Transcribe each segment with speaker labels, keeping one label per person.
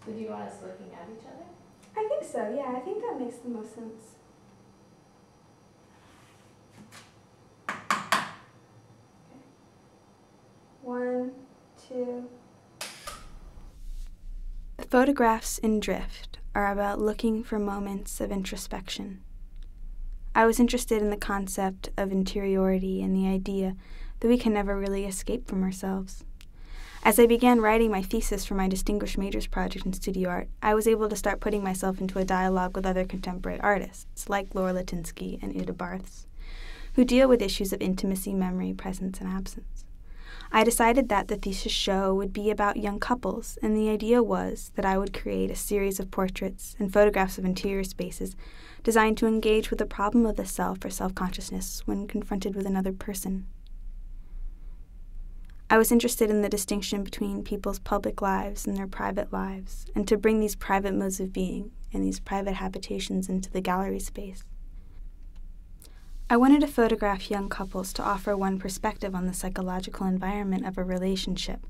Speaker 1: So do you want us looking at each other?
Speaker 2: I think so, yeah. I think that makes the most sense. Okay. 1, 2. The photographs in Drift are about looking for moments of introspection. I was interested in the concept of interiority and the idea that we can never really escape from ourselves. As I began writing my thesis for my Distinguished Majors project in studio art, I was able to start putting myself into a dialogue with other contemporary artists, like Laura Latinsky and Uta Barths, who deal with issues of intimacy, memory, presence, and absence. I decided that the thesis show would be about young couples, and the idea was that I would create a series of portraits and photographs of interior spaces designed to engage with the problem of the self or self-consciousness when confronted with another person. I was interested in the distinction between people's public lives and their private lives, and to bring these private modes of being and these private habitations into the gallery space. I wanted to photograph young couples to offer one perspective on the psychological environment of a relationship.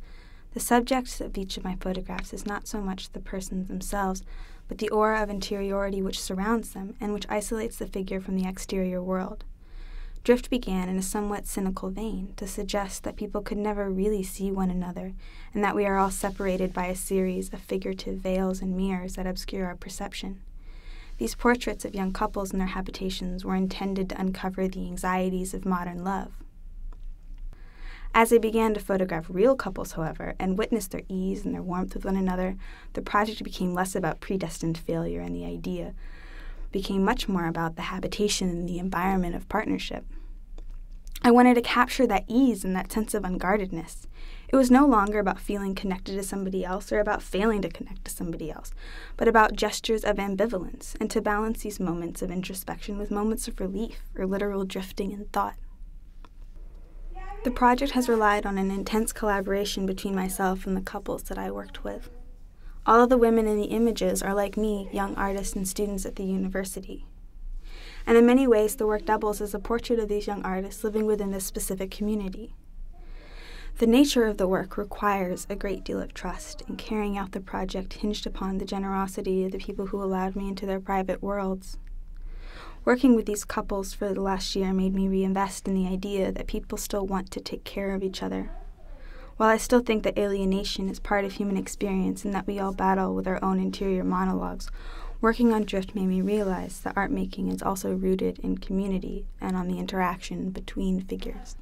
Speaker 2: The subject of each of my photographs is not so much the persons themselves, but the aura of interiority which surrounds them and which isolates the figure from the exterior world. Drift began in a somewhat cynical vein to suggest that people could never really see one another, and that we are all separated by a series of figurative veils and mirrors that obscure our perception. These portraits of young couples in their habitations were intended to uncover the anxieties of modern love. As I began to photograph real couples, however, and witness their ease and their warmth with one another, the project became less about predestined failure and the idea, became much more about the habitation and the environment of partnership. I wanted to capture that ease and that sense of unguardedness. It was no longer about feeling connected to somebody else or about failing to connect to somebody else, but about gestures of ambivalence, and to balance these moments of introspection with moments of relief or literal drifting in thought. The project has relied on an intense collaboration between myself and the couples that I worked with. All of the women in the images are, like me, young artists and students at the university. And in many ways, the work doubles as a portrait of these young artists living within this specific community. The nature of the work requires a great deal of trust, and carrying out the project hinged upon the generosity of the people who allowed me into their private worlds. Working with these couples for the last year made me reinvest in the idea that people still want to take care of each other. While I still think that alienation is part of human experience and that we all battle with our own interior monologues, working on Drift made me realize that art making is also rooted in community and on the interaction between figures.